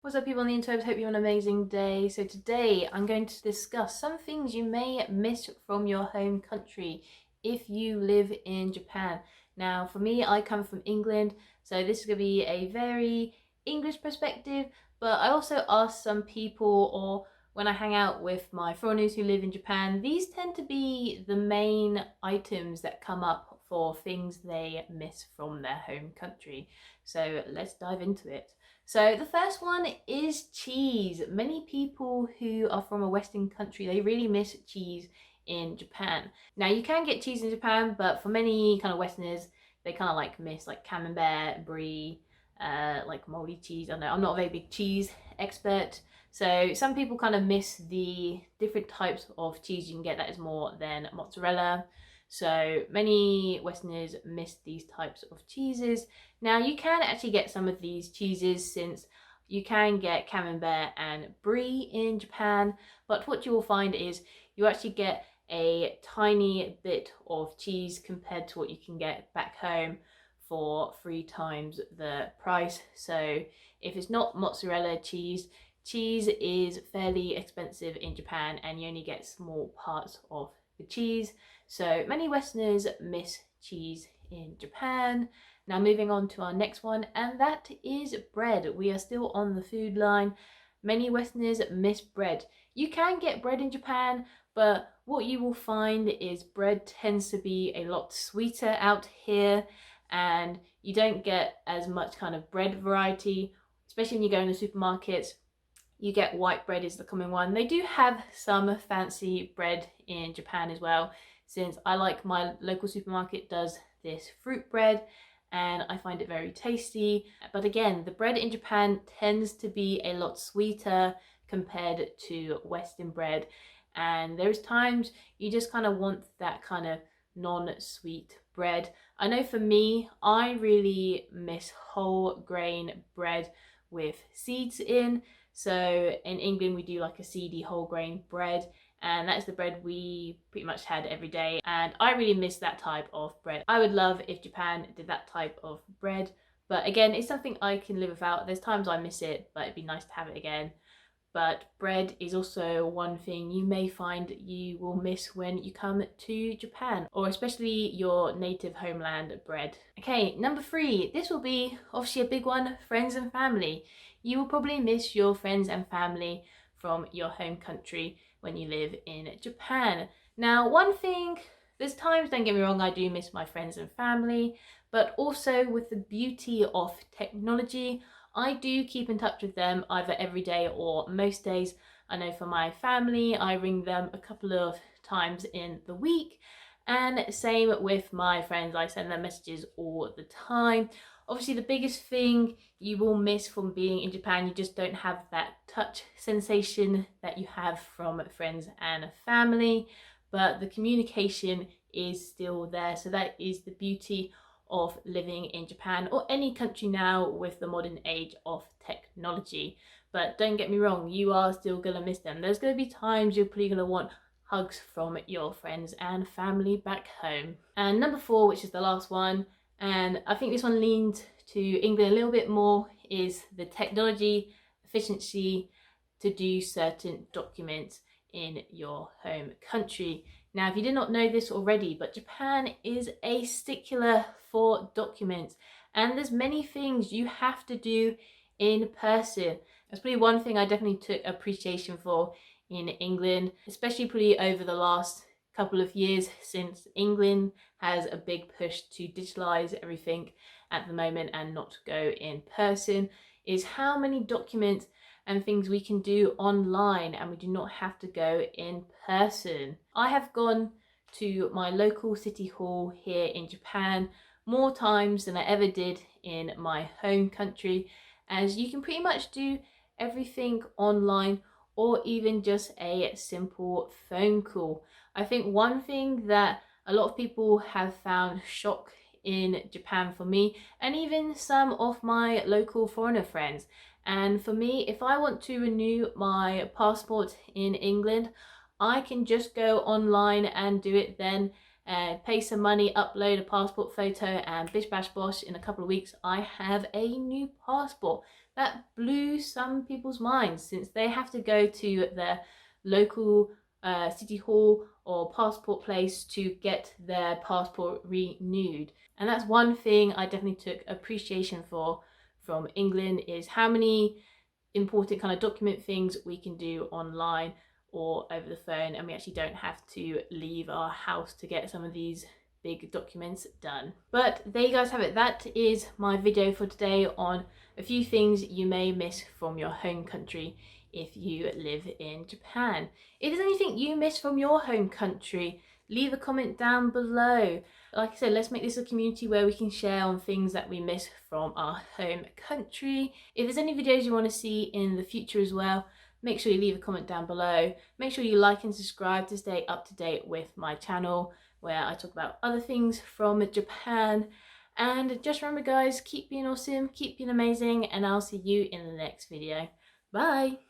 What's up, people on the interwebs? Hope you have an amazing day. So today I'm going to discuss some things you may miss from your home country if you live in Japan. Now, for me, I come from England, so this is going to be a very English perspective, but I also ask some people, or when I hang out with my foreigners who live in Japan, these tend to be the main items that come up for things they miss from their home country. So let's dive into it. So the first one is cheese. Many people who are from a Western country, they really miss cheese in Japan. Now you can get cheese in Japan, but for many kind of Westerners, they kind of like miss like camembert, brie, like moldy cheese. I don't know, I'm not a very big cheese expert. So some people kind of miss the different types of cheese you can get that is more than mozzarella. So many Westerners miss these types of cheeses. Now you can actually get some of these cheeses since you can get camembert and brie in Japan, but what you will find is you actually get a tiny bit of cheese compared to what you can get back home for 3 times the price. So if it's not mozzarella cheese, cheese is fairly expensive in Japan and you only get small parts of the cheese. So many Westerners miss cheese in Japan. Now moving on to our next one, and that is bread. We are still on the food line. Many Westerners miss bread. You can get bread in Japan, but what you will find is bread tends to be a lot sweeter out here, and you don't get as much kind of bread variety, especially when you go in the supermarkets. You get white bread is the common one. They do have some fancy bread in Japan as well, since I like my local supermarket does this fruit bread and I find it very tasty. But again, the bread in Japan tends to be a lot sweeter compared to Western bread. And there's times you just kind of want that kind of non-sweet bread. I know for me, I really miss whole grain bread with seeds in. So in England, we do like a seedy whole grain bread, and that's the bread we pretty much had every day. And I really miss that type of bread. I would love if Japan did that type of bread, but again, it's something I can live without. There's times I miss it, but it'd be nice to have it again. But bread is also one thing you may find you will miss when you come to Japan, or especially your native homeland bread. Okay, number 3. This will be obviously a big one, friends and family. You will probably miss your friends and family from your home country when you live in Japan. Now, one thing, there's times, don't get me wrong, I do miss my friends and family, but also with the beauty of technology, I do keep in touch with them either every day or most days. I know for my family, I ring them a couple of times in the week, and same with my friends, I send them messages all the time. Obviously, the biggest thing you will miss from being in Japan, you just don't have that touch sensation that you have from friends and family, but the communication is still there. So that is the beauty of living in Japan, or any country now with the modern age of technology. But don't get me wrong, you are still gonna miss them. There's gonna be times you're probably gonna want hugs from your friends and family back home. And number 4, which is the last one, and I think this one leans to England a little bit more, is the technology efficiency to do certain documents in your home country. Now, if you did not know this already, but Japan is a stickler for documents, and there's many things you have to do in person. That's probably one thing I definitely took appreciation for in England, especially probably over the last couple of years, since England has a big push to digitalize everything at the moment and not go in person, is how many documents and things we can do online and we do not have to go in person. I have gone to my local city hall here in Japan more times than I ever did in my home country, as you can pretty much do everything online or even just a simple phone call. I think one thing that a lot of people have found shock in Japan for me, and even some of my local foreigner friends, and for me, if I want to renew my passport in England, I can just go online and do it then, pay some money, upload a passport photo, and bish bash bosh, in a couple of weeks I have a new passport. that blew some people's minds, since they have to go to their local city hall or passport place to get their passport renewed. And that's one thing I definitely took appreciation for from England, is how many important kind of document things we can do online or over the phone, and we actually don't have to leave our house to get some of these big documents done. But there you guys have it. That is my video for today on a few things you may miss from your home country if you live in Japan. If there's anything you miss from your home country, leave a comment down below. Like I said, let's make this a community where we can share on things that we miss from our home country. If there's any videos you want to see in the future as well, make sure you leave a comment down below. Make sure you like and subscribe to stay up to date with my channel, where I talk about other things from Japan. And just remember guys, keep being awesome, keep being amazing, and I'll see you in the next video. Bye!